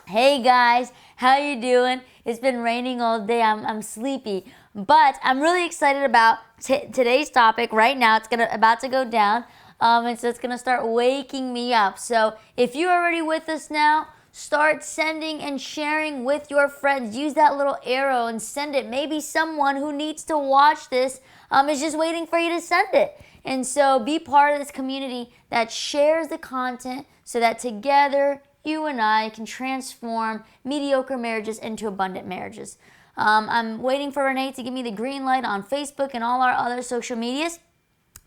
Hey guys, how you doing? It's been raining all day. I'm sleepy, but I'm really excited about today's topic. Right now, it's about to go down, and so it's gonna start waking me up. So if you're already with us now, start sending and sharing with your friends. Use that little arrow and send it. Maybe someone who needs to watch this is just waiting for you to send it. And so be part of this community that shares the content so that together you and I can transform mediocre marriages into abundant marriages. I'm waiting for Renee to give me the green light on Facebook and all our other social medias.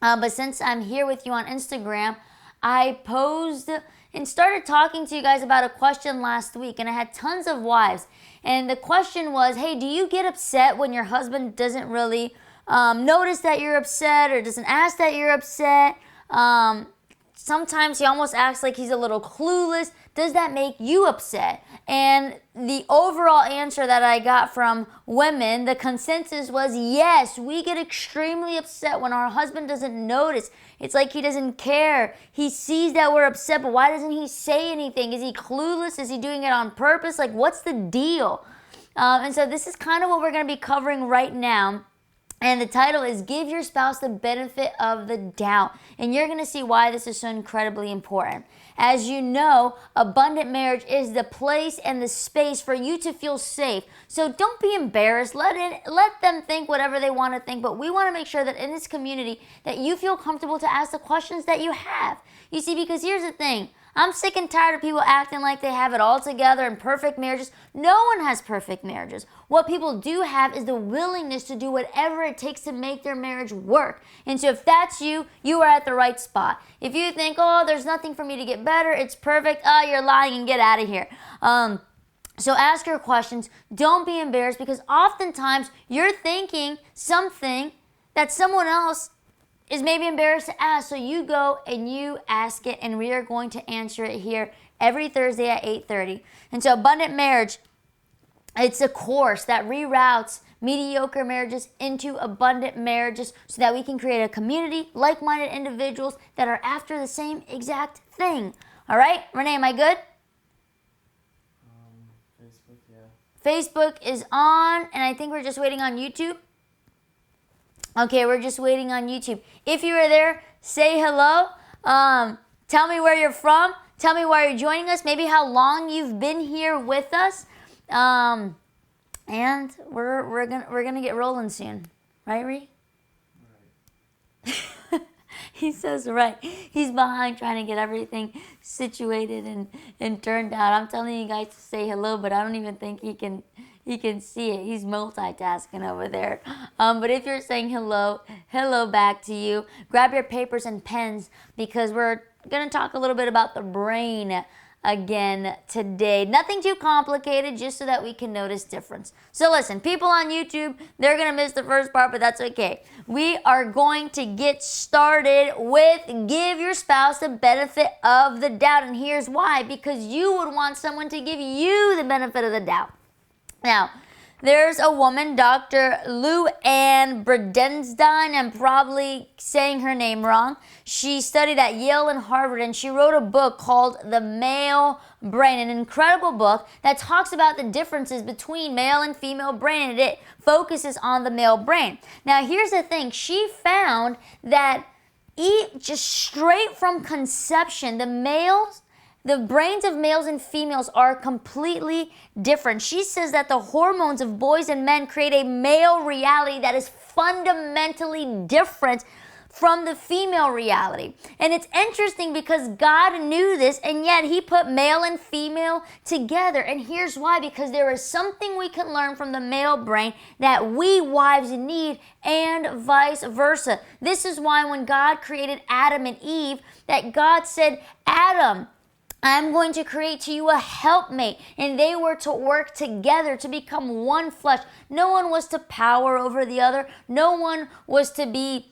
But since I'm here with you on Instagram, I posed and started talking to you guys about a question last week, and I had tons of wives. And the question was, hey, do you get upset when your husband doesn't really notice that you're upset or doesn't ask that you're upset? Sometimes he almost acts like he's a little clueless. Does that make you upset? And the overall answer that I got from women, the consensus was yes, we get extremely upset when our husband doesn't notice. It's like he doesn't care. He sees that we're upset, but why doesn't he say anything? Is he clueless? Is he doing it on purpose? Like, what's the deal? And so this is kind of what we're going to be covering right now. And the title is Give Your Spouse the Benefit of the Doubt. And you're going to see why this is so incredibly important. As you know, abundant marriage is the place and the space for you to feel safe. So don't be embarrassed. Let them think whatever they want to think. But we want to make sure that in this community that you feel comfortable to ask the questions that you have. You see, because here's the thing. I'm sick and tired of people acting like they have it all together and perfect marriages. No one has perfect marriages. What people do have is the willingness to do whatever it takes to make their marriage work. And so if that's you, you are at the right spot. If you think, oh, there's nothing for me to get better, it's perfect, you're lying and get out of here. So ask your questions. Don't be embarrassed, because oftentimes you're thinking something that someone else is maybe embarrassed to ask. So you go and you ask it, and we are going to answer it here every Thursday at 8:30. And so abundant marriage, it's a course that reroutes mediocre marriages into abundant marriages so that we can create a community, like-minded individuals that are after the same exact thing. All right, Renee, am I good? Facebook, yeah. Facebook is on, and I think we're just waiting on YouTube. Okay, we're just waiting on YouTube. If you are there, say hello. Tell me where you're from. Tell me why you're joining us. Maybe how long you've been here with us. And we're gonna get rolling soon, right, Ree? Right. He says right. He's behind trying to get everything situated and turned out. I'm telling you guys to say hello, but I don't even think he can see it. He's multitasking over there. But if you're saying hello back to you. Grab your papers and pens, because we're going to talk a little bit about the brain again today. Nothing too complicated, just so that we can notice difference. So listen, people on YouTube, they're going to miss the first part, but that's okay. We are going to get started with give your spouse the benefit of the doubt. And here's why. Because you would want someone to give you the benefit of the doubt. Now, there's a woman, Dr. Lou Ann Bredenstein. I'm probably saying her name wrong. She studied at Yale and Harvard, and she wrote a book called The Male Brain, an incredible book that talks about the differences between male and female brain, and it focuses on the male brain. Now, here's the thing. She found that just straight from conception, the brains of males and females are completely different. She says that the hormones of boys and men create a male reality that is fundamentally different from the female reality. And it's interesting because God knew this, and yet he put male and female together. And here's why. Because there is something we can learn from the male brain that we wives need, and vice versa. This is why when God created Adam and Eve, that God said, Adam, I'm going to create to you a helpmate. And they were to work together to become one flesh. No one was to power over the other. No one was to be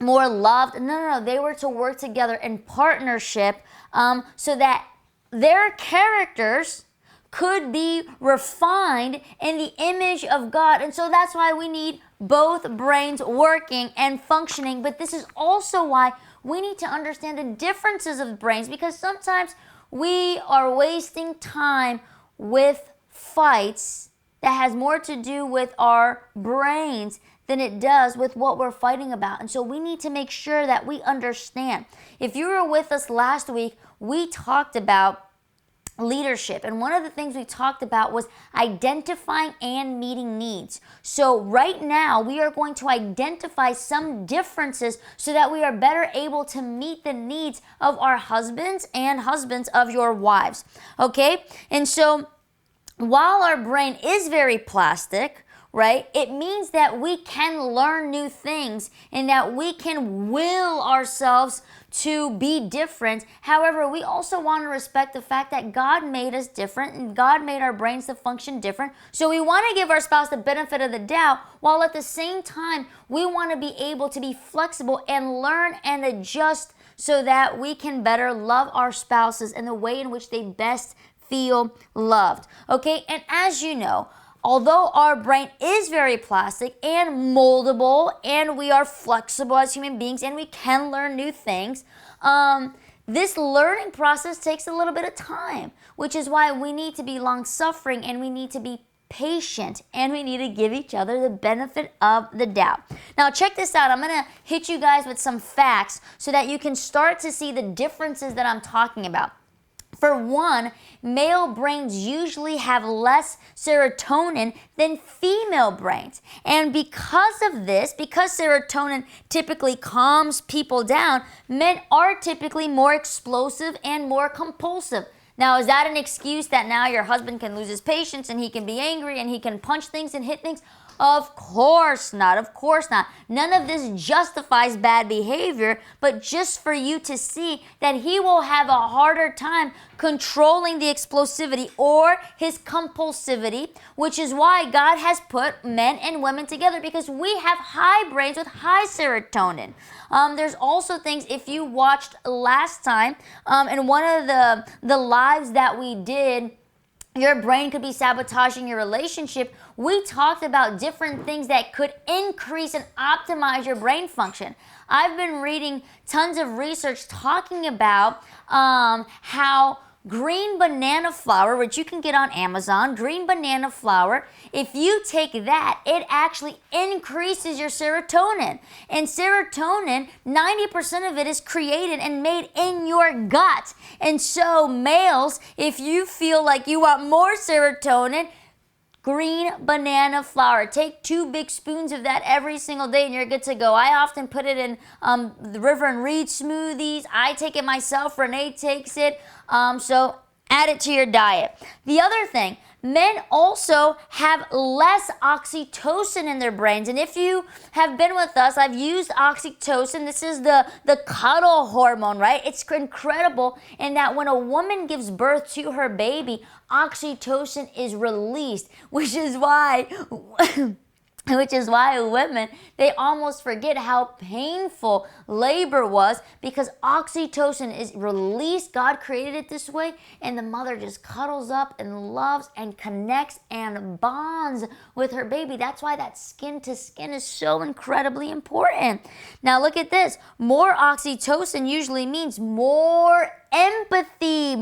more loved. No. They were to work together in partnership so that their characters could be refined in the image of God. And so that's why we need both brains working and functioning. But this is also why we need to understand the differences of brains, because sometimes we are wasting time with fights that has more to do with our brains than it does with what we're fighting about. And so we need to make sure that we understand. If you were with us last week, we talked about leadership. And one of the things we talked about was identifying and meeting needs. So right now, we are going to identify some differences so that we are better able to meet the needs of our husbands and husbands of your wives. Okay? And so while our brain is very plastic, right, it means that we can learn new things and that we can will ourselves to be different. However, we also want to respect the fact that God made us different and God made our brains to function different. So we want to give our spouse the benefit of the doubt, while at the same time, we want to be able to be flexible and learn and adjust so that we can better love our spouses in the way in which they best feel loved. Okay, and as you know, although our brain is very plastic and moldable and we are flexible as human beings and we can learn new things, this learning process takes a little bit of time, which is why we need to be long-suffering and we need to be patient and we need to give each other the benefit of the doubt. Now check this out. I'm going to hit you guys with some facts so that you can start to see the differences that I'm talking about. For one, male brains usually have less serotonin than female brains. And because of this, because serotonin typically calms people down, men are typically more explosive and more compulsive. Now, is that an excuse that now your husband can lose his patience and he can be angry and he can punch things and hit things? Of course not. Of course not. None of this justifies bad behavior, but just for you to see that he will have a harder time controlling the explosivity or his compulsivity, which is why God has put men and women together, because we have high brains with high serotonin. There's also things, if you watched last time, in one of the lives that we did, your brain could be sabotaging your relationship. We talked about different things that could increase and optimize your brain function. I've been reading tons of research talking about how green banana flour, which you can get on Amazon, green banana flour, if you take that, it actually increases your serotonin. And serotonin, 90% of it is created and made in your gut. And so males, if you feel like you want more serotonin, green banana flour. Take 2 big spoons of that every single day and you're good to go. I often put it in the River and Reed smoothies. I take it myself. Renee takes it. So add it to your diet. The other thing, men also have less oxytocin in their brains. And if you have been with us, I've used oxytocin. This is the cuddle hormone, right? It's incredible in that when a woman gives birth to her baby, oxytocin is released, which is why women, they almost forget how painful labor was, because oxytocin is released. God created it this way, and the mother just cuddles up and loves and connects and bonds with her baby. That's why that skin to skin is so incredibly important. Now look at this. More oxytocin usually means more empathy,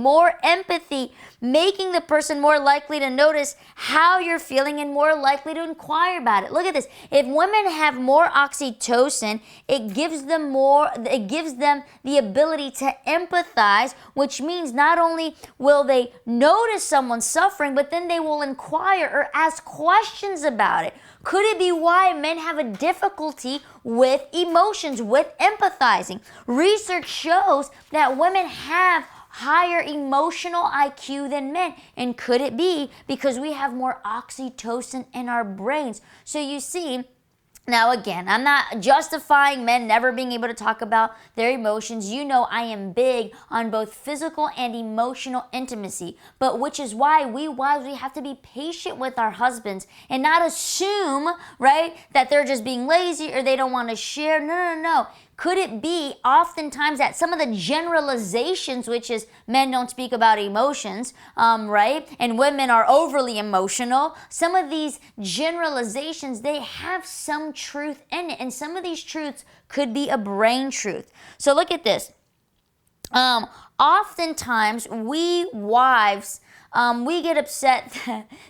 making the person more likely to notice how you're feeling and more likely to inquire about it. Look at this. If women have more oxytocin, it gives them the ability to empathize, which means not only will they notice someone suffering, but then they will inquire or ask questions about it. Could it be why men have a difficulty with emotions, with empathizing? Research shows that women have higher emotional IQ than men. And could it be because we have more oxytocin in our brains? So you see, now again, I'm not justifying men never being able to talk about their emotions. You know I am big on both physical and emotional intimacy, but which is why we wives, we have to be patient with our husbands and not assume, right, that they're just being lazy or they don't want to share. No. Could it be oftentimes that some of the generalizations, which is men don't speak about emotions, right? And women are overly emotional. Some of these generalizations, they have some truth in it. And some of these truths could be a brain truth. So look at this. Oftentimes we wives, we get upset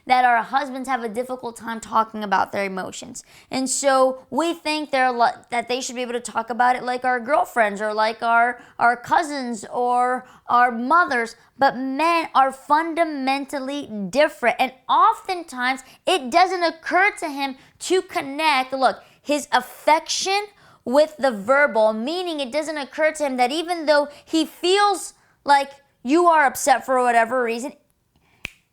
that our husbands have a difficult time talking about their emotions. And so we think that they should be able to talk about it like our girlfriends or like our cousins or our mothers. But men are fundamentally different. And oftentimes it doesn't occur to him to connect, look, his affection with the verbal, meaning it doesn't occur to him that even though he feels like you are upset for whatever reason,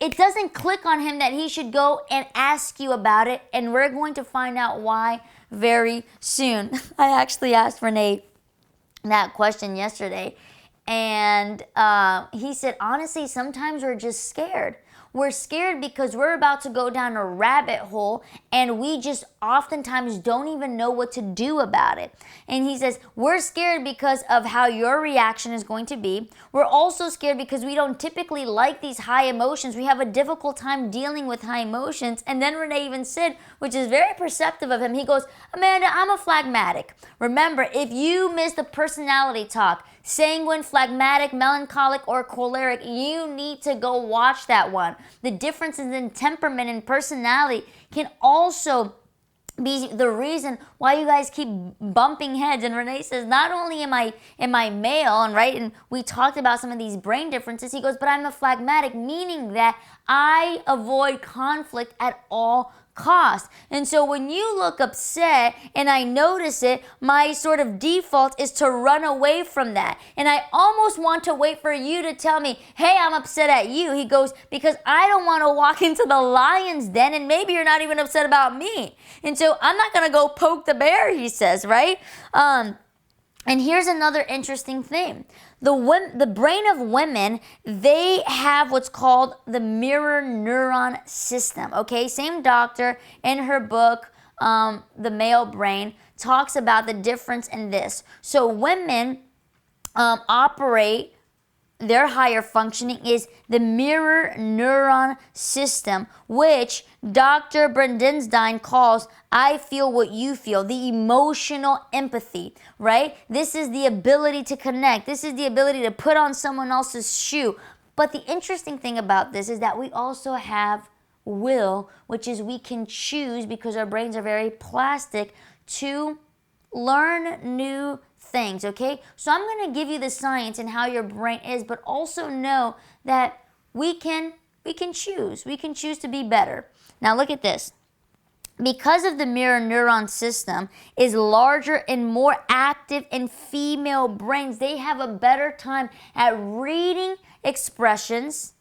it doesn't click on him that he should go and ask you about it, and we're going to find out why very soon. I actually asked Renee that question yesterday, and he said, honestly, sometimes we're just scared. We're scared because we're about to go down a rabbit hole and we just oftentimes don't even know what to do about it. And he says, we're scared because of how your reaction is going to be. We're also scared because we don't typically like these high emotions. We have a difficult time dealing with high emotions. And then Renee even said, which is very perceptive of him, he goes, Amanda, I'm a phlegmatic. Remember, if you miss the personality talk, sanguine, phlegmatic, melancholic, or choleric, you need to go watch that one. The differences in temperament and personality can also be the reason why you guys keep bumping heads. And Renee says, not only am I male, and we talked about some of these brain differences, he goes, but I'm a phlegmatic, meaning that I avoid conflict at all cost. And so when you look upset and I notice it, my sort of default is to run away from that. And I almost want to wait for you to tell me, hey, I'm upset at you. He goes, because I don't want to walk into the lion's den and maybe you're not even upset about me. And so I'm not going to go poke the bear, he says, right? And here's another interesting thing. The brain of women, they have what's called the mirror neuron system, okay? Same doctor in her book, The Male Brain, talks about the difference in this. So women operate, their higher functioning is the mirror neuron system, which Dr. Brendenstein calls I feel what you feel, the emotional empathy, right? This is the ability to connect. This is the ability to put on someone else's shoe. But the interesting thing about this is that we also have will, which is we can choose, because our brains are very plastic, to learn new things, okay? So I'm going to give you the science and how your brain is, but also know that we can choose. We can choose to be better. Now look at this. Because of the mirror neuron system is larger and more active in female brains, they have a better time at reading expressions,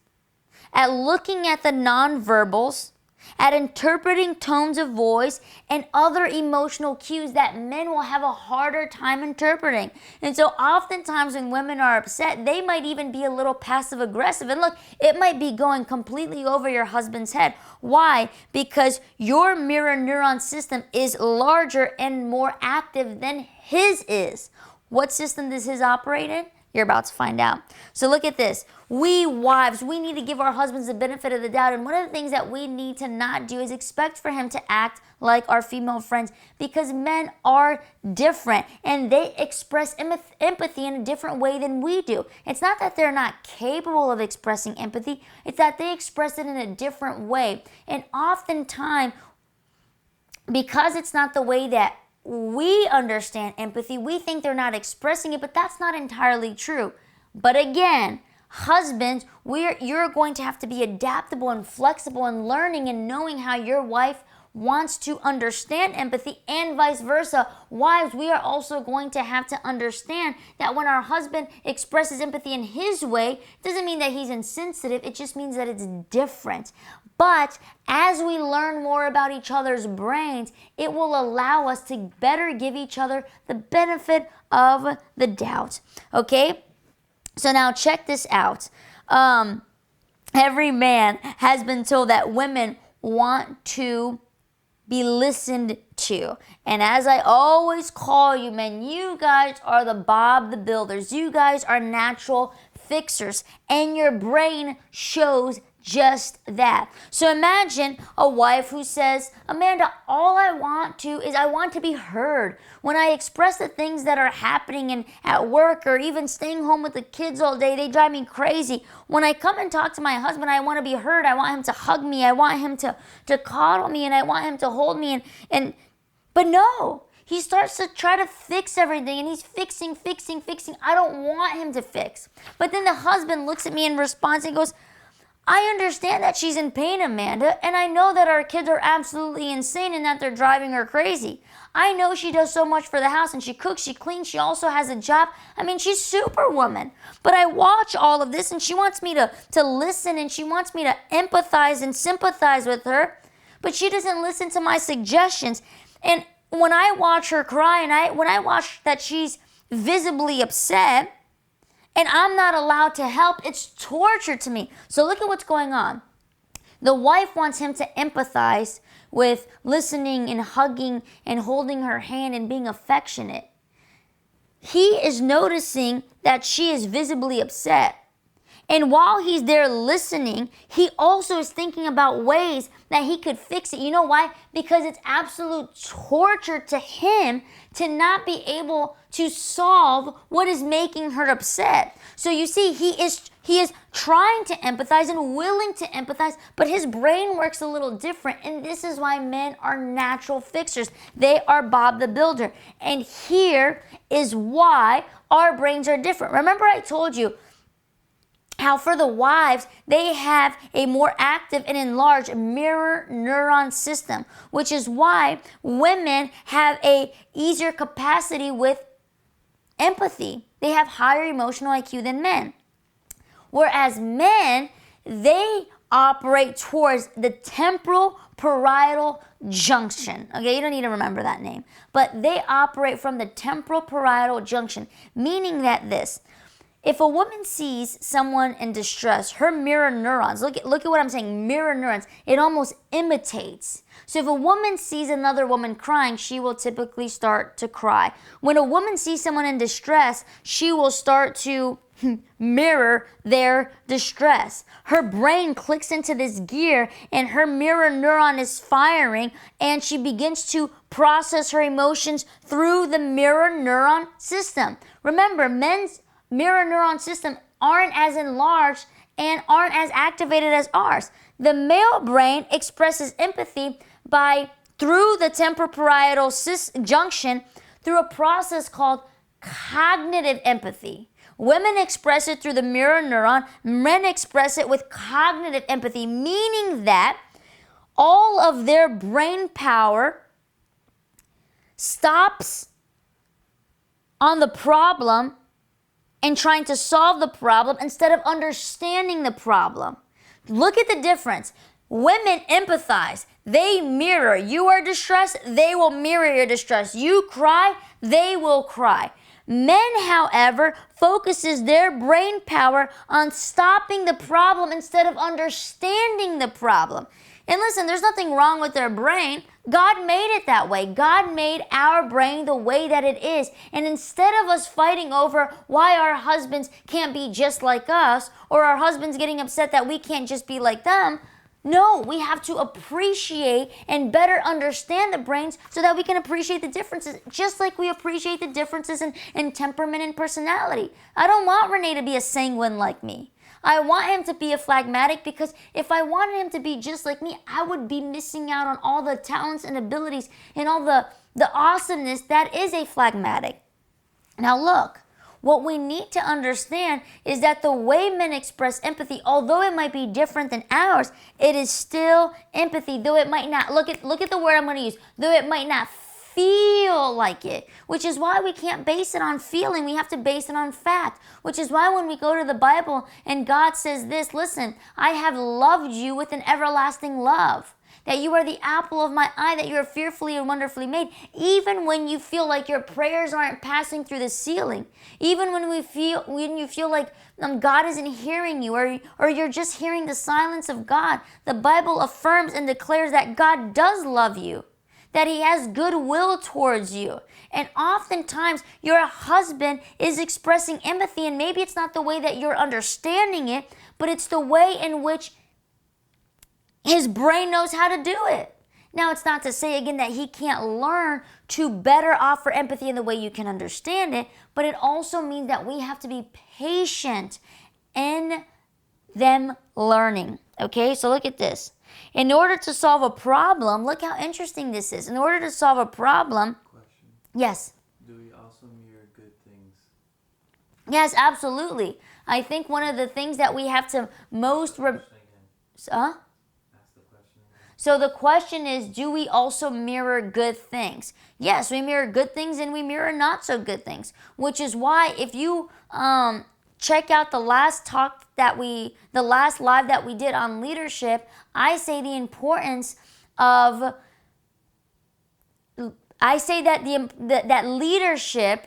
at looking at the nonverbals, at interpreting tones of voice and other emotional cues that men will have a harder time interpreting. And so oftentimes when women are upset, they might even be a little passive aggressive. And look, it might be going completely over your husband's head. Why? Because your mirror neuron system is larger and more active than his is. What system does his operate in? You're about to find out. So look at this. We wives, we need to give our husbands the benefit of the doubt. And one of the things that we need to not do is expect for him to act like our female friends, because men are different and they express empathy in a different way than we do. It's not that they're not capable of expressing empathy. It's that they express it in a different way. And oftentimes, because it's not the way that we understand empathy, we think they're not expressing it, but that's not entirely true. But again, husbands, you're going to have to be adaptable and flexible and learning and knowing how your wife wants to understand empathy, and vice versa. Wives, we are also going to have to understand that when our husband expresses empathy in his way, it doesn't mean that he's insensitive, it just means that it's different. But as we learn more about each other's brains, it will allow us to better give each other the benefit of the doubt. Okay? So now check this out. Every man has been told that women want to be listened to. And as I always call you, men, you guys are the Bob the Builders. You guys are natural fixers. And your brain shows just that. So imagine a wife who says, Amanda, all I want to be heard. When I express the things that are happening at work or even staying home with the kids all day, they drive me crazy. When I come and talk to my husband, I want to be heard. I want him to hug me. I want him to coddle me, and I want him to hold me. But no, he starts to try to fix everything, and he's fixing. I don't want him to fix. But then the husband looks at me in response and goes, I understand that she's in pain, Amanda, and I know that our kids are absolutely insane and that they're driving her crazy. I know she does so much for the house, and she cooks, she cleans, she also has a job. I mean, she's superwoman. But I watch all of this, and she wants me to listen, and she wants me to empathize and sympathize with her, but she doesn't listen to my suggestions. And when I watch her cry, and when I watch that she's visibly upset, and I'm not allowed to help, it's torture to me. So look at what's going on. The wife wants him to empathize with listening and hugging and holding her hand and being affectionate. He is noticing that she is visibly upset. And while he's there listening, he also is thinking about ways that he could fix it. You know why? Because it's absolute torture to him to not be able to solve what is making her upset. So you see, he is trying to empathize and willing to empathize, but his brain works a little different. And this is why men are natural fixers. They are Bob the Builder. And here is why our brains are different. Remember I told you how for the wives, they have a more active and enlarged mirror neuron system, which is why women have a easier capacity with empathy. They have higher emotional IQ than men. Whereas men, they operate towards the temporal parietal junction. Okay, you don't need to remember that name. But they operate from the temporal parietal junction, meaning that if a woman sees someone in distress, her mirror neurons, look at what I'm saying, mirror neurons, it almost imitates. So if a woman sees another woman crying, she will typically start to cry. When a woman sees someone in distress, she will start to mirror their distress. Her brain clicks into this gear and her mirror neuron is firing, and she begins to process her emotions through the mirror neuron system. Remember, men's mirror neuron system aren't as enlarged and aren't as activated as ours. The male brain expresses empathy through the temporoparietal junction through a process called cognitive empathy. Women express it through the mirror neuron. Men express it with cognitive empathy, meaning that all of their brain power stops on the problem and trying to solve the problem instead of understanding the problem. Look at the difference. Women empathize. They mirror. You are distressed, they will mirror your distress. You cry, they will cry. Men, however, focuses their brain power on stopping the problem instead of understanding the problem. And listen, there's nothing wrong with their brain. God made it that way. God made our brain the way that it is. And instead of us fighting over why our husbands can't be just like us, or our husbands getting upset that we can't just be like them, no, we have to appreciate and better understand the brains so that we can appreciate the differences, just like we appreciate the differences in temperament and personality. I don't want Renee to be a sanguine like me. I want him to be a phlegmatic, because if I wanted him to be just like me, I would be missing out on all the talents and abilities and all the awesomeness that is a phlegmatic. Now look, what we need to understand is that the way men express empathy, although it might be different than ours, it is still empathy, though it might not, look at the word I'm going to use, though it might not feel like it, which is why we can't base it on feeling. We have to base it on fact, which is why when we go to the Bible and God says this, listen, I have loved you with an everlasting love, that you are the apple of my eye, that you are fearfully and wonderfully made. Even when you feel like your prayers aren't passing through the ceiling, even when you feel like God isn't hearing you, or you're just hearing the silence of God, the Bible affirms and declares that God does love you, that he has goodwill towards you. And oftentimes your husband is expressing empathy, and maybe it's not the way that you're understanding it, but it's the way in which His brain knows how to do it. Now, it's not to say, again, that he can't learn to better offer empathy in the way you can understand it, but it also means that we have to be patient in them learning. Okay, so look at this. In order to solve a problem, look how interesting this is. In order to solve a problem, Question. yes. Do we also mirror good things? Yes, absolutely. I think one of the things that we have to most... Question again. Huh? Ask the question again. So the question is, do we also mirror good things? Yes, we mirror good things and we mirror not so good things, which is why if you check out the last live that we did on leadership, I say the importance of, that leadership,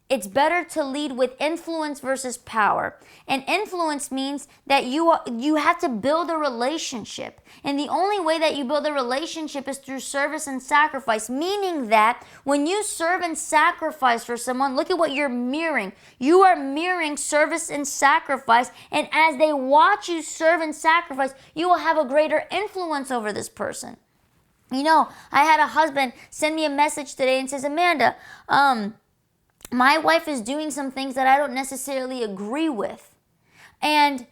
it's better to lead with influence versus power. And influence means that you have to build a relationship. And the only way that you build a relationship is through service and sacrifice, meaning that when you serve and sacrifice for someone, look at what you're mirroring. You are mirroring service and sacrifice. And as they watch you serve and sacrifice, you will have a greater influence over this person. You know, I had a husband send me a message today and says, Amanda, my wife is doing some things that I don't necessarily agree with. And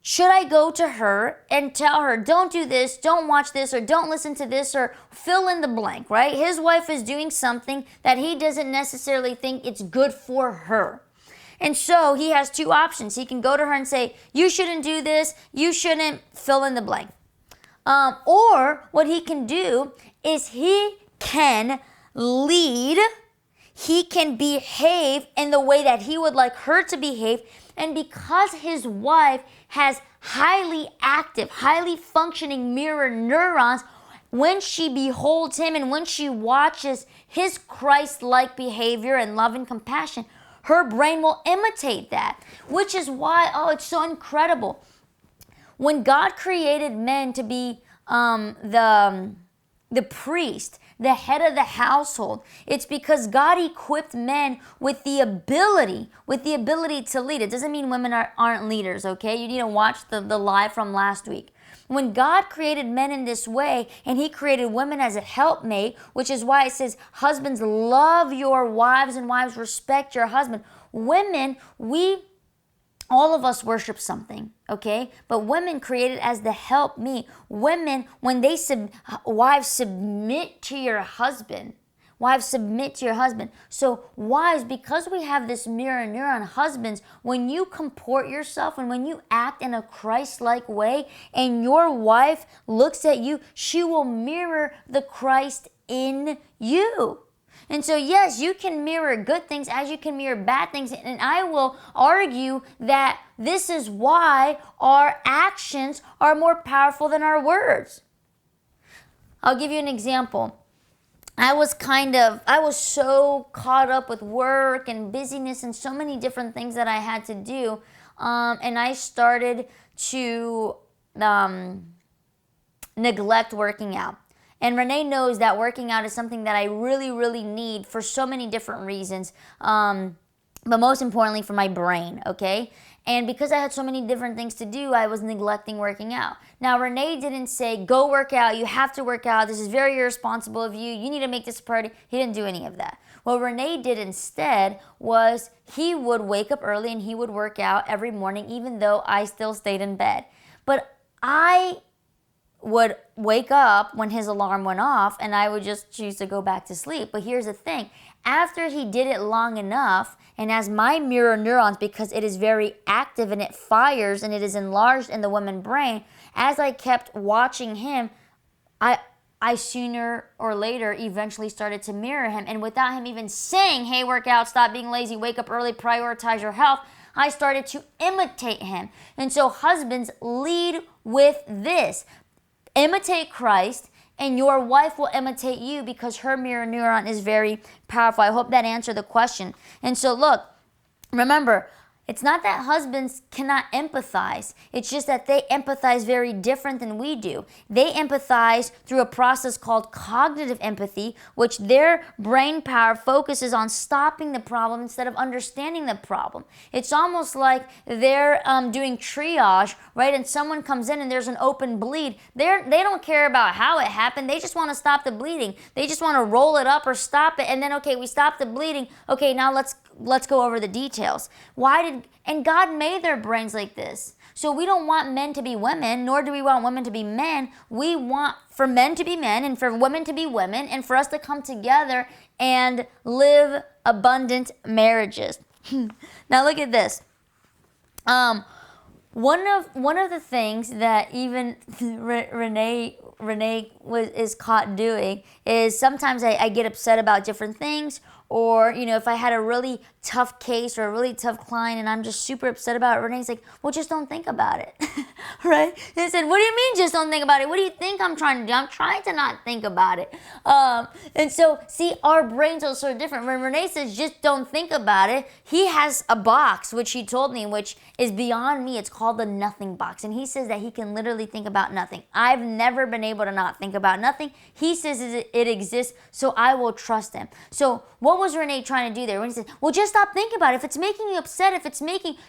should I go to her and tell her, don't do this, don't watch this, or don't listen to this, or fill in the blank, right? His wife is doing something that he doesn't necessarily think it's good for her. And so he has two options. He can go to her and say, you shouldn't do this, you shouldn't fill in the blank. Or what he can do is he can lead. He can behave in the way that he would like her to behave. And because his wife has highly active, highly functioning mirror neurons, when she beholds him and when she watches his Christ-like behavior and love and compassion, her brain will imitate that, which is why, it's so incredible. When God created men to be the priest, the head of the household, it's because God equipped men with the ability to lead. It doesn't mean women aren't leaders, okay? You need to watch the live from last week. When God created men in this way, and he created women as a helpmate, which is why it says, husbands, love your wives, and wives, respect your husband. Women, all of us worship something, okay? But women created as the help me. Women, when they wives, submit to your husband. Wives, submit to your husband. So wives, because we have this mirror neuron, husbands, when you comport yourself and when you act in a Christ-like way and your wife looks at you, she will mirror the Christ in you. And so, yes, you can mirror good things as you can mirror bad things. And I will argue that this is why our actions are more powerful than our words. I'll give you an example. I was so caught up with work and busyness and so many different things that I had to do. And I started to neglect working out. And Renee knows that working out is something that I really, really need for so many different reasons, but most importantly for my brain, okay? And because I had so many different things to do, I was neglecting working out. Now, Renee didn't say, go work out, you have to work out, this is very irresponsible of you, you need to make this a priority. He didn't do any of that. What Renee did instead was he would wake up early and he would work out every morning, even though I still stayed in bed. But I would wake up when his alarm went off and I would just choose to go back to sleep. But here's the thing. After he did it long enough, and as my mirror neurons, because it is very active and it fires and it is enlarged in the woman brain, as I kept watching him, I sooner or later eventually started to mirror him. And without him even saying, hey, work out, stop being lazy, wake up early, prioritize your health, I started to imitate him. And so husbands, lead with this. Imitate Christ, and your wife will imitate you because her mirror neuron is very powerful. I hope that answered the question. And so look, remember, It's not that husbands cannot empathize. It's just that they empathize very different than we do. They empathize through a process called cognitive empathy, which their brain power focuses on stopping the problem instead of understanding the problem. It's almost like they're doing triage, right? And someone comes in and there's an open bleed. They don't care about how it happened. They just want to stop the bleeding. They just want to roll it up or stop it. And then, okay, we stop the bleeding. Okay, now let's go over the details. And God made their brains like this. So we don't want men to be women, nor do we want women to be men. We want for men to be men and for women to be women and for us to come together and live abundant marriages. Now look at this. One of the things that even Renee is caught doing is sometimes I get upset about different things, or if I had a really tough case or a really tough client and I'm just super upset about it, Renee's like, well, just don't think about it, right? And I said, what do you mean just don't think about it? What do you think I'm trying to do? I'm trying to not think about it. And so, see, our brains are so different. When Renee says just don't think about it, he has a box, which he told me, which is beyond me. It's called the nothing box. And he says that he can literally think about nothing. I've never been able to not think about nothing. He says it exists, so I will trust him. So what was Renee trying to do there when he said, well, just stop thinking about it. If it's making you upset,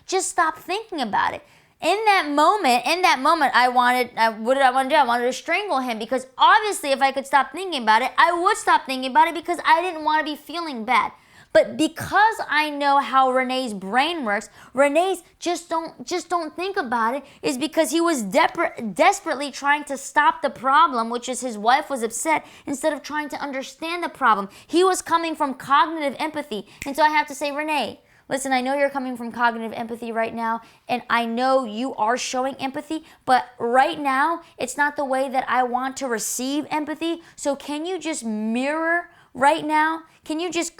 just stop thinking about it. In that moment, what did I want to do? I wanted to strangle him, because obviously if I could stop thinking about it, I would stop thinking about it, because I didn't want to be feeling bad. But because I know how Renee's brain works, Renee's just don't think about it is because he was desperately trying to stop the problem, which is his wife was upset, instead of trying to understand the problem. He was coming from cognitive empathy. And so I have to say, Renee, listen, I know you're coming from cognitive empathy right now, and I know you are showing empathy, but right now, it's not the way that I want to receive empathy. So can you just mirror right now? Can you just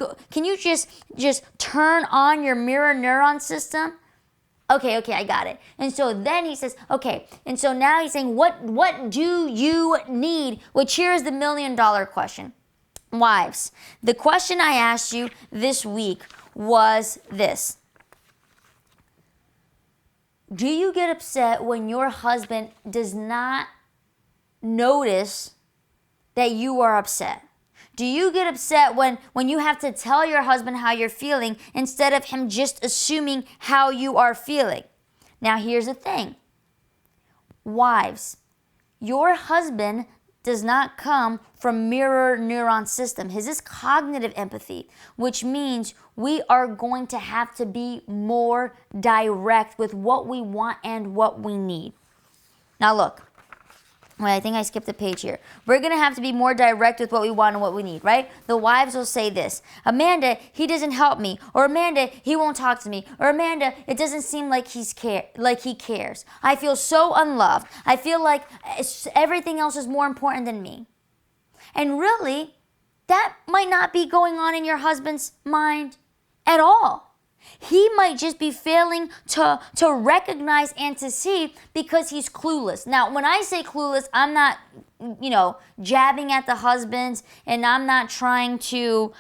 turn on your mirror neuron system? Okay, I got it. And so then he says, okay, and so now he's saying, what do you need? Which here is the $1 million question. Wives, the question I asked you this week was this. Do you get upset when your husband does not notice that you are upset? Do you get upset when you have to tell your husband how you're feeling instead of him just assuming how you are feeling? Now here's the thing. Wives, your husband does not come from mirror neuron system. His is cognitive empathy, which means we are going to have to be more direct with what we want and what we need. Now look. Wait, I think I skipped a page here. We're going to have to be more direct with what we want and what we need, right? The wives will say this. Amanda, he doesn't help me. Or Amanda, he won't talk to me. Or Amanda, it doesn't seem like he cares. I feel so unloved. I feel like everything else is more important than me. And really, that might not be going on in your husband's mind at all. He might just be failing to recognize and to see because he's clueless. Now, when I say clueless, I'm not, jabbing at the husbands, and I'm not trying to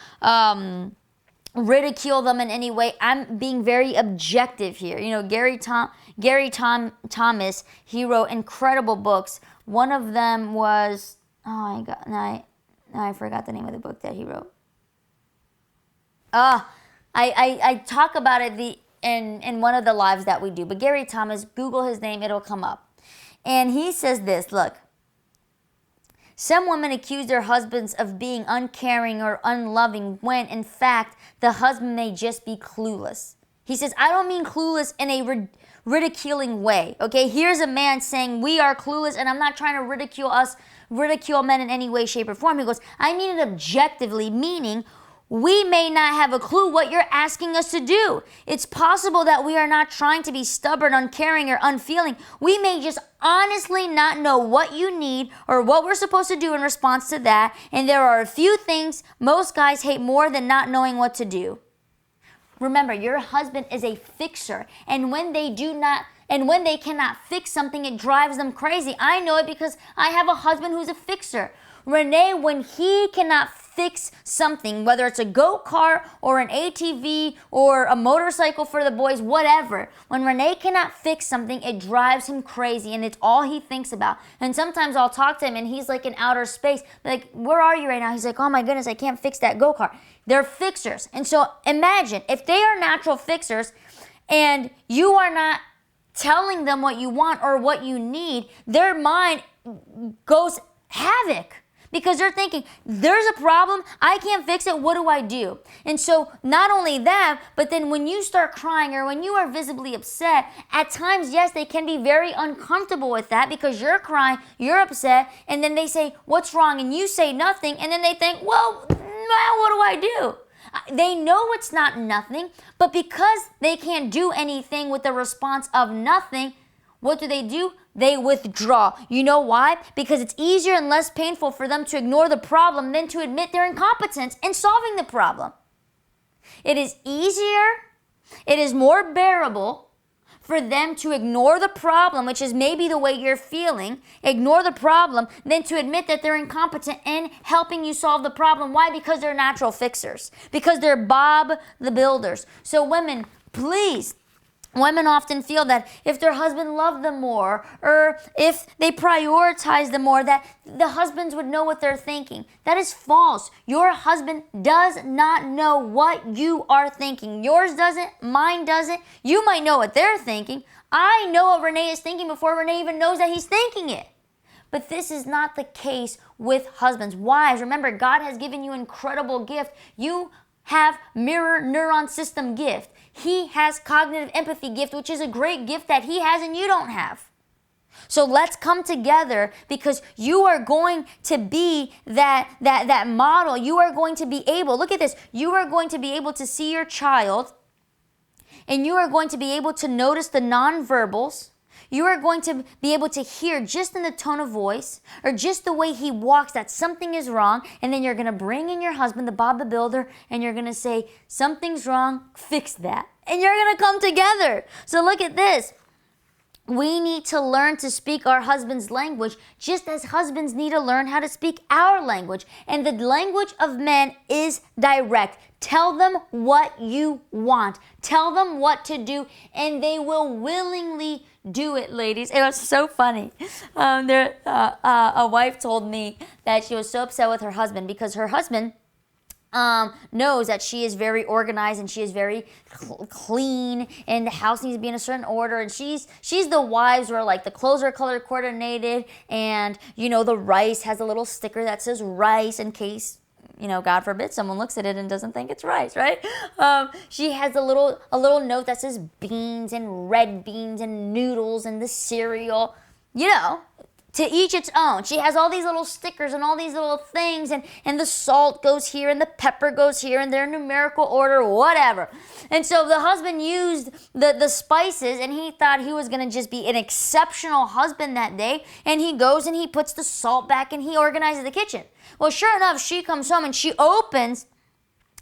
ridicule them in any way. I'm being very objective here. Gary Thomas, he wrote incredible books. One of them was, I forgot the name of the book that he wrote. I talk about it in one of the lives that we do. But Gary Thomas, Google his name, it'll come up. And he says this, look. Some women accuse their husbands of being uncaring or unloving when, in fact, the husband may just be clueless. He says, I don't mean clueless in a ridiculing way. Okay, here's a man saying we are clueless, and I'm not trying to ridicule men in any way, shape, or form. He goes, I mean it objectively, meaning we may not have a clue what you're asking us to do. It's possible that we are not trying to be stubborn, uncaring, or unfeeling. We may just honestly not know what you need or what we're supposed to do in response to that. And there are a few things most guys hate more than not knowing what to do. Remember, your husband is a fixer. And when they do not And when they cannot fix something, it drives them crazy. I know it because I have a husband who's a fixer. Renee, when he cannot fix something, whether it's a go-kart or an ATV or a motorcycle for the boys, whatever, when Renee cannot fix something, it drives him crazy and it's all he thinks about. And sometimes I'll talk to him and he's like in outer space, like, where are you right now? He's like, oh my goodness, I can't fix that go-kart. They're fixers. And so imagine if they are natural fixers and you are not telling them what you want or what you need, their mind goes havoc. Because they're thinking, there's a problem, I can't fix it, what do I do? And so not only that, but then when you start crying or when you are visibly upset, at times, yes, they can be very uncomfortable with that because you're crying, you're upset, and then they say, what's wrong? And you say nothing, and then they think, well, now what do I do? They know it's not nothing, but because they can't do anything with the response of nothing, what do? They withdraw. You know why? Because it's easier and less painful for them to ignore the problem than to admit their incompetence in solving the problem. It is easier, it is more bearable for them to ignore the problem, which is maybe the way you're feeling, ignore the problem, than to admit that they're incompetent in helping you solve the problem. Why? Because they're natural fixers. Because they're Bob the Builders. So women, please, women often feel that if their husband loved them more or if they prioritize them more, that the husbands would know what they're thinking. That is false. Your husband does not know what you are thinking. Yours doesn't, mine doesn't. You might know what they're thinking. I know what Renee is thinking before Renee even knows that he's thinking it. But this is not the case with husbands. Wives, remember, God has given you incredible gift. You have mirror neuron system gift. He has cognitive empathy gift, which is a great gift that he has and you don't have. So let's come together because you are going to be that model. You are going to be able, look at this, you are going to be able to see your child and you are going to be able to notice the nonverbals. You are going to be able to hear just in the tone of voice or just the way he walks that something is wrong. And then you're going to bring in your husband, the Bob the Builder, and you're going to say, something's wrong, fix that. And you're going to come together. So look at this. We need to learn to speak our husband's language just as husbands need to learn how to speak our language. And the language of men is direct. Tell them what you want. Tell them what to do, and they will willingly do it, ladies. It was so funny. A wife told me that she was so upset with her husband because her husband knows that she is very organized and she is very clean and the house needs to be in a certain order, and she's the wives where like the clothes are color coordinated and the rice has a little sticker that says rice in case God forbid someone looks at it and doesn't think it's rice, right? She has a little note that says beans and red beans and noodles and the cereal, to each its own. She has all these little stickers and all these little things, and the salt goes here and the pepper goes here and they're in numerical order, whatever. And so the husband used the spices and he thought he was going to just be an exceptional husband that day, and he goes and he puts the salt back and he organizes the kitchen. Well, sure enough, she comes home and she opens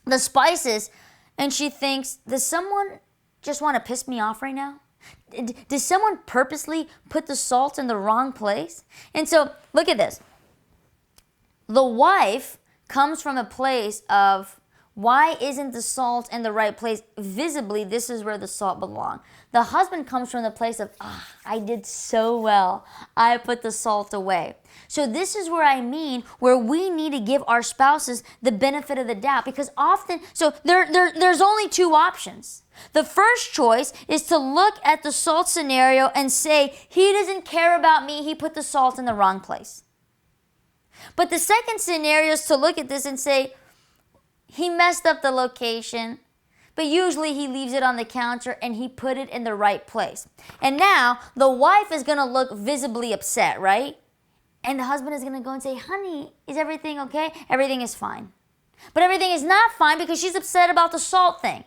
the spices and she thinks, does someone just want to piss me off right now? Did someone purposely put the salt in the wrong place? And so look at this. The wife comes from a place of, why isn't the salt in the right place? Visibly, this is where the salt belongs. The husband comes from the place of, I did so well. I put the salt away. So this is where I mean, where we need to give our spouses the benefit of the doubt, because often, so there's only two options. The first choice is to look at the salt scenario and say, he doesn't care about me, he put the salt in the wrong place. But the second scenario is to look at this and say, he messed up the location, but usually he leaves it on the counter and he put it in the right place. And now the wife is going to look visibly upset, right? And the husband is going to go and say, honey, is everything okay? Everything is fine. But everything is not fine because she's upset about the salt thing.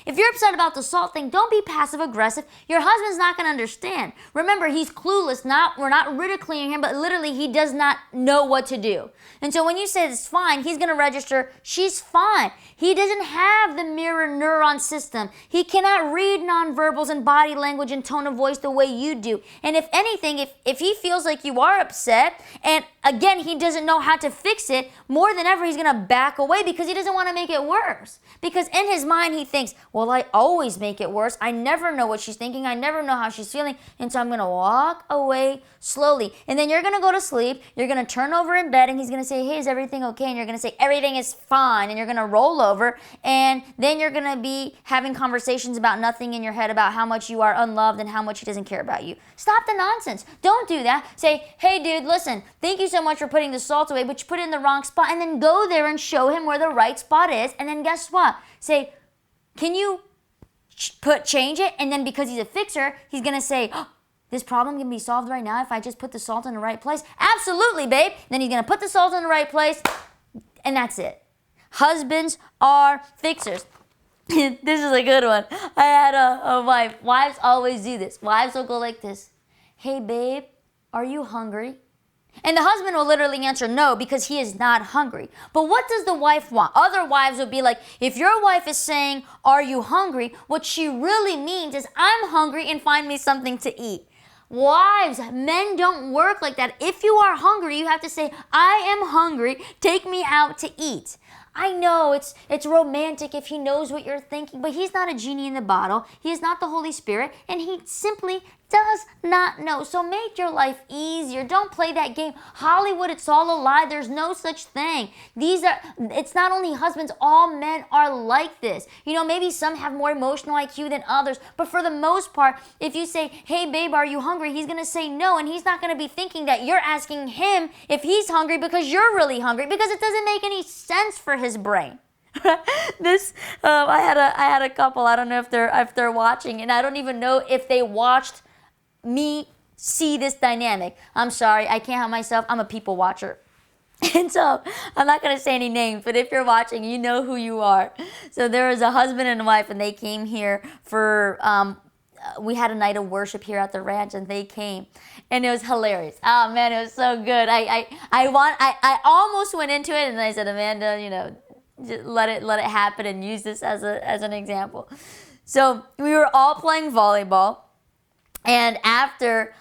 If you're upset about the salt thing, don't be passive aggressive. Your husband's not going to understand. Remember, he's clueless. We're not ridiculing him, but literally he does not know what to do. And so when you say it's fine, he's going to register, she's fine. He doesn't have the mirror neuron system. He cannot read nonverbals and body language and tone of voice the way you do. And if anything, if he feels like you are upset, and again, he doesn't know how to fix it, more than ever, he's going to back away because he doesn't want to make it worse. Because in his mind, he thinks, well, I always make it worse. I never know what she's thinking. I never know how she's feeling. And so I'm going to walk away slowly. And then you're going to go to sleep. You're going to turn over in bed and he's going to say, hey, is everything okay? And you're going to say, everything is fine. And you're going to roll over. And then you're going to be having conversations about nothing in your head about how much you are unloved and how much he doesn't care about you. Stop the nonsense. Don't do that. Say, hey, dude, listen, thank you so much for putting the salt away, but you put it in the wrong spot. And then go there and show him where the right spot is. And then guess what? Say, can you change it? And then because he's a fixer, he's going to say, oh, this problem can be solved right now if I just put the salt in the right place. Absolutely, babe. Then he's going to put the salt in the right place, and that's it. Husbands are fixers. This is a good one. I had a wife. Wives always do this. Wives will go like this. Hey, babe, are you hungry? And the husband will literally answer no because he is not hungry. But what does the wife want? Other wives would be like, if your wife is saying, are you hungry? What she really means is, I'm hungry and find me something to eat. Wives, men don't work like that. If you are hungry, you have to say, I am hungry. Take me out to eat. I know it's romantic if he knows what you're thinking, but he's not a genie in the bottle. He is not the Holy Spirit, and he simply does not know. So make your life easier. Don't play that game. Hollywood, it's all a lie. There's no such thing. It's not only husbands, all men are like this. You know, maybe some have more emotional IQ than others, but for the most part, if you say, hey babe, are you hungry? He's going to say no, and he's not going to be thinking that you're asking him if he's hungry because you're really hungry, because it doesn't make any sense for his brain. I had a couple. I don't know if they're watching, and I don't even know if they watched me see this dynamic. I'm sorry, I can't help myself. I'm a people watcher. And so I'm not going to say any names, but if you're watching, you know who you are. So there was a husband and wife, and they came here for, we had a night of worship here at the ranch, and they came, and it was hilarious. Oh man, it was so good. I almost went into it, and I said, Amanda, you know, just let it happen and use this as an example. So we were all playing volleyball. And after,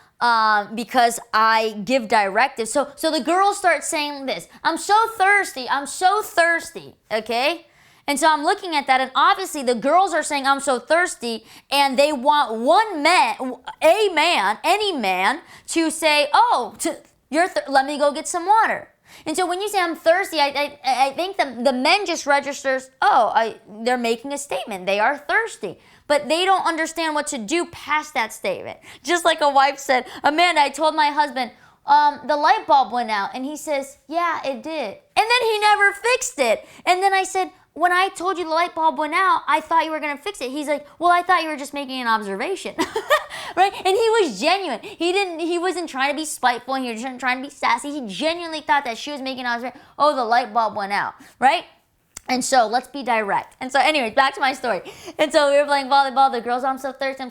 because I give directives, so the girls start saying this, I'm so thirsty, okay? And so I'm looking at that, and obviously the girls are saying, I'm so thirsty, and they want any man, to say, let me go get some water. And so when you say I'm thirsty, I think the men just registers, they're making a statement. They are thirsty. But they don't understand what to do past that statement. Just like a wife said, Amanda, I told my husband, the light bulb went out. And he says, yeah, it did. And then he never fixed it. And then I said, when I told you the light bulb went out, I thought you were going to fix it. He's like, well, I thought you were just making an observation. Right? And he was genuine. He wasn't trying to be spiteful. He wasn't trying to be sassy. He genuinely thought that she was making an observation. Oh, the light bulb went out. Right? And so let's be direct. And so anyways, back to my story. And so we were playing volleyball. The girls, I'm so thirsty.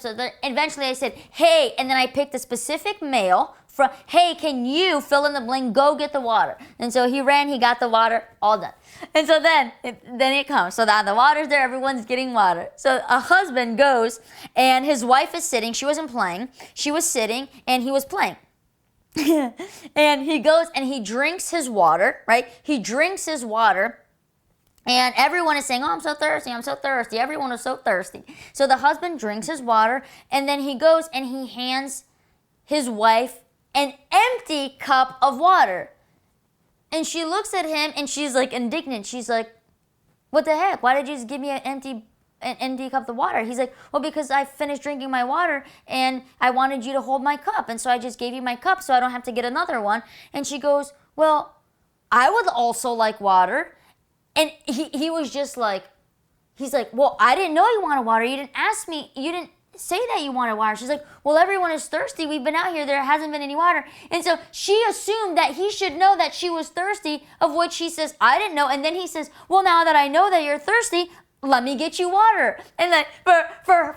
Eventually I said, hey, and then I picked a specific male from, hey, can you fill in the blank, go get the water. And so he ran, he got the water, all done. And so then it comes. So the water's there, everyone's getting water. So a husband goes, and his wife is sitting. She wasn't playing. She was sitting, and he was playing. And he goes, and he drinks his water, right? He drinks his water. And everyone is saying, I'm so thirsty, I'm so thirsty. Everyone is so thirsty. So the husband drinks his water, and then he goes and he hands his wife an empty cup of water. And she looks at him, and she's like indignant. She's like, what the heck? Why did you just give me an empty cup of water? He's like, well, because I finished drinking my water, and I wanted you to hold my cup. And so I just gave you my cup so I don't have to get another one. And she goes, well, I would also like water. And he was just like, he's like, well, I didn't know you wanted water. You didn't ask me. You didn't say that you wanted water. She's like, well, everyone is thirsty. We've been out here. There hasn't been any water. And so she assumed that he should know that she was thirsty, of which he says, I didn't know. And then he says, well, now that I know that you're thirsty, let me get you water. And then for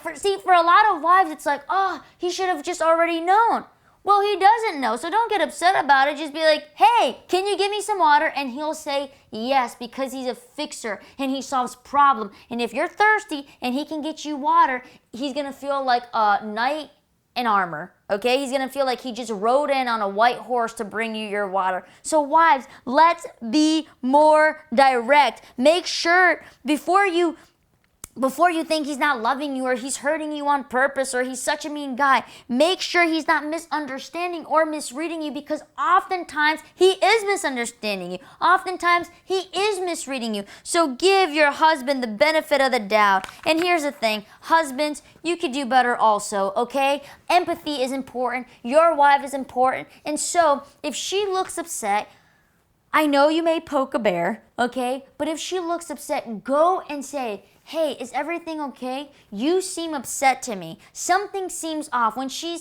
a lot of wives, it's like, oh, he should have just already known. Well, he doesn't know, so don't get upset about it. Just be like, hey, can you give me some water? And he'll say yes, because he's a fixer and he solves problems. And if you're thirsty and he can get you water, he's going to feel like a knight in armor, okay? He's going to feel like he just rode in on a white horse to bring you your water. So wives, let's be more direct. Make sure before you think he's not loving you or he's hurting you on purpose or he's such a mean guy, make sure he's not misunderstanding or misreading you, because oftentimes he is misunderstanding you. Oftentimes he is misreading you. So give your husband the benefit of the doubt. And here's the thing, husbands, you could do better also, okay? Empathy is important. Your wife is important. And so if she looks upset, I know you may poke a bear, okay? But if she looks upset, go and say, hey, is everything okay? You seem upset to me. Something seems off. When you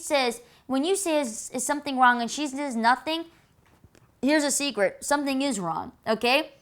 say, is something wrong, and she says nothing, here's a secret. Something is wrong, okay?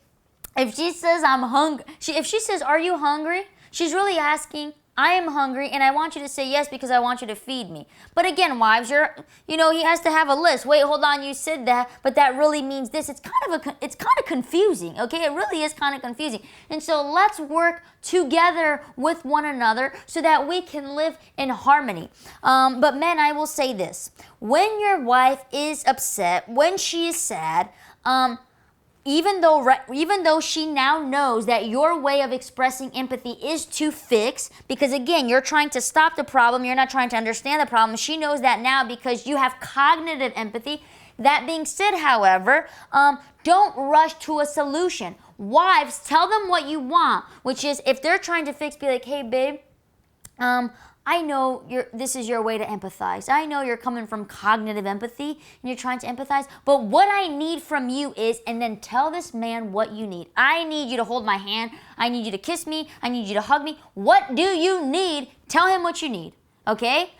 If she says, I'm hungry, if she says, are you hungry? She's really asking, I am hungry, and I want you to say yes because I want you to feed me. But again, wives, he has to have a list. Wait, hold on, you said that, but that really means this. It's kind of confusing, okay? It really is kind of confusing. And so let's work together with one another so that we can live in harmony. But men, I will say this. When your wife is upset, when she is sad, even though she now knows that your way of expressing empathy is to fix, because again, you're trying to stop the problem, you're not trying to understand the problem. She knows that now because you have cognitive empathy. That being said, however, don't rush to a solution. Wives, tell them what you want, which is if they're trying to fix, be like, hey, babe, I know this is your way to empathize. I know you're coming from cognitive empathy and you're trying to empathize, but what I need from you is, and then tell this man what you need. I need you to hold my hand. I need you to kiss me. I need you to hug me. What do you need? Tell him what you need, okay?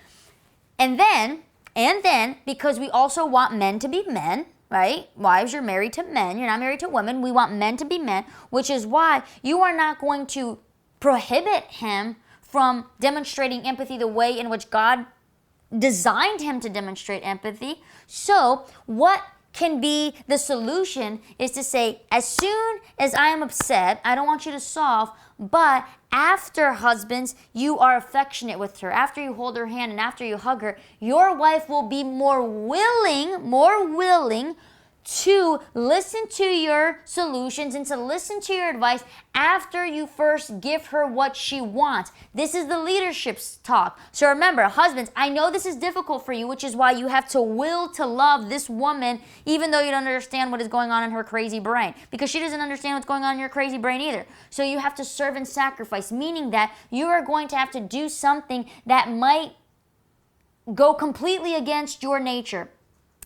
And then, because we also want men to be men, right? Wives, you're married to men. You're not married to women. We want men to be men, which is why you are not going to prohibit him from demonstrating empathy the way in which God designed him to demonstrate empathy. So what can be the solution is to say, as soon as I am upset, I don't want you to solve, but after, husbands, you are affectionate with her, after you hold her hand and after you hug her, your wife will be more willing to listen to your solutions and to listen to your advice after you first give her what she wants. This is the leadership's talk. So remember, husbands, I know this is difficult for you, which is why you have to will to love this woman even though you don't understand what is going on in her crazy brain, because she doesn't understand what's going on in your crazy brain either. So you have to serve and sacrifice, meaning that you are going to have to do something that might go completely against your nature.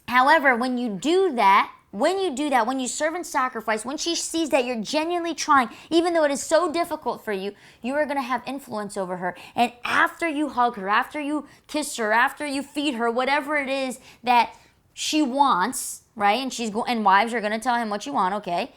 However, when you do that, when you serve and sacrifice, when she sees that you're genuinely trying, even though it is so difficult for you, you are going to have influence over her. And after you hug her, after you kiss her, after you feed her, whatever it is that she wants, right? And wives are going to tell him what you want, okay?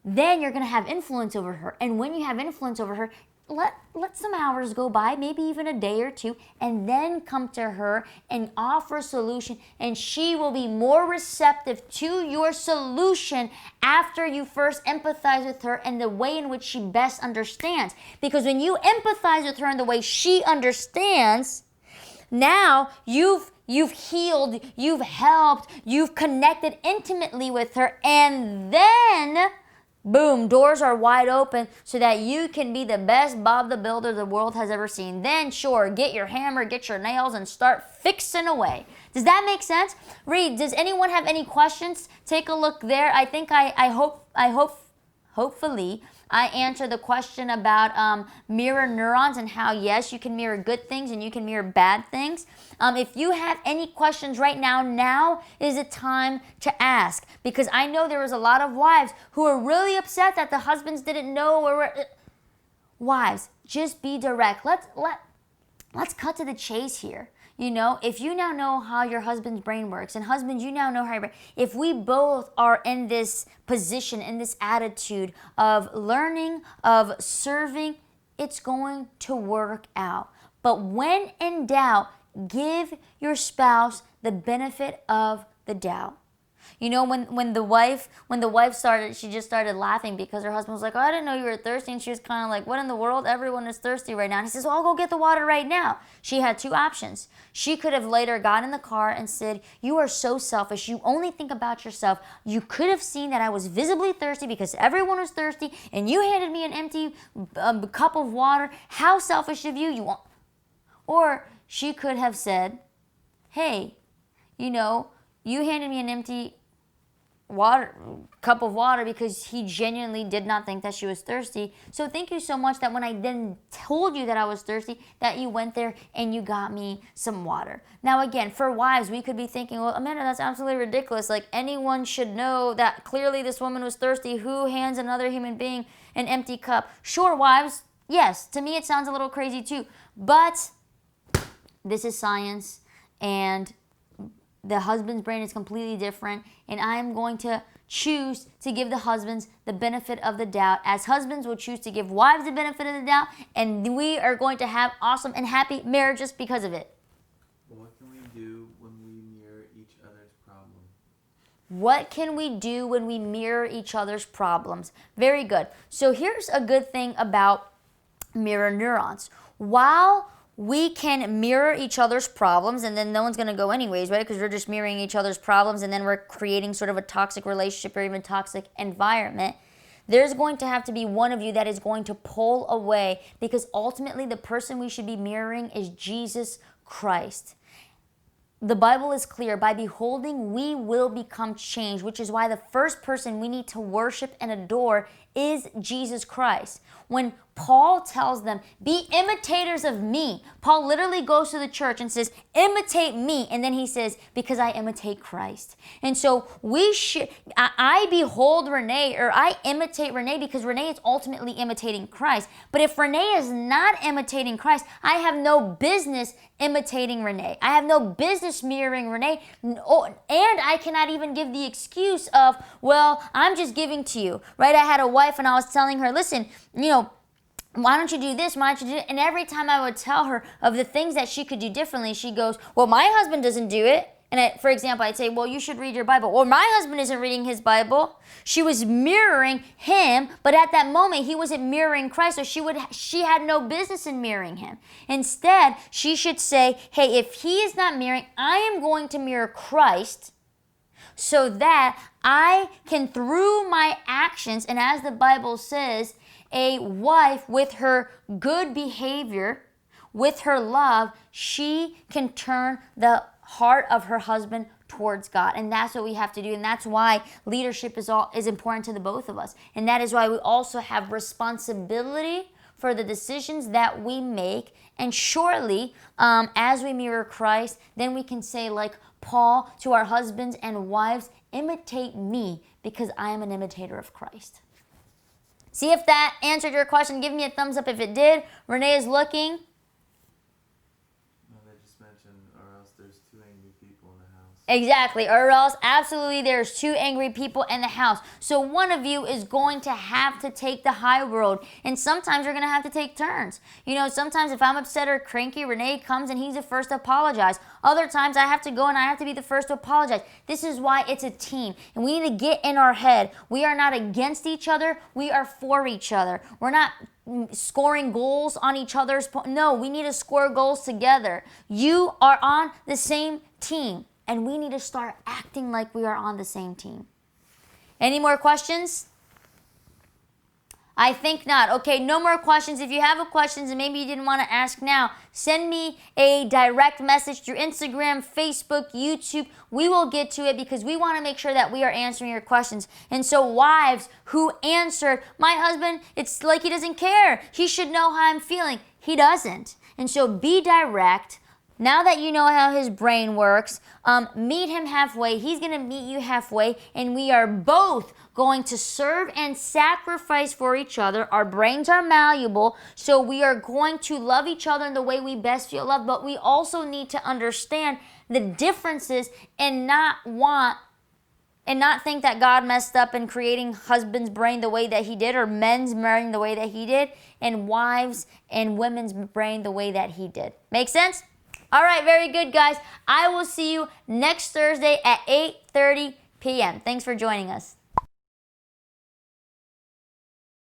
Then you're going to have influence over her. And when you have influence over her, let some hours go by, maybe even a day or two, and then come to her and offer a solution, and she will be more receptive to your solution after you first empathize with her in the way in which she best understands. Because when you empathize with her in the way she understands, now you've healed, you've helped, you've connected intimately with her, and then boom, doors are wide open so that you can be the best Bob the Builder the world has ever seen. Then sure, get your hammer, get your nails, and start fixing away. Does that make sense? Reed, does anyone have any questions? Take a look there. I think hopefully I answered the question about mirror neurons and how, yes, you can mirror good things and you can mirror bad things. If you have any questions right now is the time to ask, because I know there was a lot of wives who are really upset that the husbands didn't know. Wives, just be direct. Let's cut to the chase here. You know, if you now know how your husband's brain works, and husbands, you now know how your brain, if we both are in this position, in this attitude of learning, of serving, it's going to work out. But when in doubt, give your spouse the benefit of the doubt. You know, when the wife started, she just started laughing because her husband was like, "Oh, I didn't know you were thirsty." And she was kind of like, "What in the world? Everyone is thirsty right now." And he says, "Well, I'll go get the water right now." She had two options. She could have later got in the car and said, "You are so selfish. You only think about yourself. You could have seen that I was visibly thirsty because everyone was thirsty, and you handed me an empty cup of water. How selfish of you! Or she could have said, "Hey, you know, you handed me an empty cup of water because he genuinely did not think that she was thirsty. So thank you so much that when I then told you that I was thirsty, that you went there and you got me some water." Now again, for wives, we could be thinking, "Well, Amanda, that's absolutely ridiculous. Like, anyone should know that clearly this woman was thirsty. Who hands another human being an empty cup?" Sure, wives, yes, to me it sounds a little crazy too. But this is science, and the husband's brain is completely different, and I am going to choose to give the husbands the benefit of the doubt, as husbands will choose to give wives the benefit of the doubt, and we are going to have awesome and happy marriages because of it. What can we do when we mirror each other's problems? What can we do when we mirror each other's problems? Very good. So here's a good thing about mirror neurons. While we can mirror each other's problems, and then no one's going to go anyways, right? Because we're just mirroring each other's problems, and then we're creating sort of a toxic relationship or even toxic environment. There's going to have to be one of you that is going to pull away, because ultimately the person we should be mirroring is Jesus Christ. The Bible is clear. By beholding, we will become changed, which is why the first person we need to worship and adore is Jesus Christ. When Paul tells them, "Be imitators of me," Paul literally goes to the church and says, "Imitate me." And then he says, "Because I imitate Christ." And so I behold Renee, or I imitate Renee, because Renee is ultimately imitating Christ. But if Renee is not imitating Christ, I have no business imitating Renee. I have no business mirroring Renee. And I cannot even give the excuse of, "Well, I'm just giving to you," right? I had a wife and I was telling her, "Listen, why don't you do this? Why don't you do it?" And every time I would tell her of the things that she could do differently, she goes, "Well, my husband doesn't do it." And for example, I'd say, "Well, you should read your Bible." "Well, my husband isn't reading his Bible." She was mirroring him, but at that moment, he wasn't mirroring Christ, so she had no business in mirroring him. Instead, she should say, "Hey, if he is not mirroring, I am going to mirror Christ, so that I can, through my actions," and as the Bible says, a wife with her good behavior, with her love, she can turn the heart of her husband towards God. And that's what we have to do. And that's why leadership is important to the both of us. And that is why we also have responsibility for the decisions that we make. And surely, as we mirror Christ, then we can say, like Paul, to our husbands and wives, "Imitate me, because I am an imitator of Christ." See if that answered your question. Give me a thumbs up if it did. Renee is looking. No, they just mentioned, or else there's two angry people in the house. Exactly, or else absolutely there's two angry people in the house. So one of you is going to have to take the high road, and sometimes you're going to have to take turns. Sometimes if I'm upset or cranky, Renee comes and he's the first to apologize. Other times I have to go and I have to be the first to apologize. This is why it's a team, and we need to get in our head. We are not against each other, we are for each other. We're not scoring goals on each other's No, we need to score goals together. You are on the same team, and we need to start acting like we are on the same team. Any more questions? I think not. Okay, no more questions. If you have a questions and maybe you didn't want to ask now, send me a direct message through Instagram, Facebook, YouTube. We will get to it because we want to make sure that we are answering your questions. And so wives who answered, "My husband, it's like he doesn't care. He should know how I'm feeling." He doesn't. And so be direct. Now that you know how his brain works, meet him halfway. He's going to meet you halfway, and we are both going to serve and sacrifice for each other. Our brains are malleable, so we are going to love each other in the way we best feel loved, but we also need to understand the differences and not want and not think that God messed up in creating husband's brain the way that he did, or men's brain the way that he did, and wives and women's brain the way that he did. Make sense? All right, very good, guys. I will see you next Thursday at 8:30 p.m. Thanks for joining us.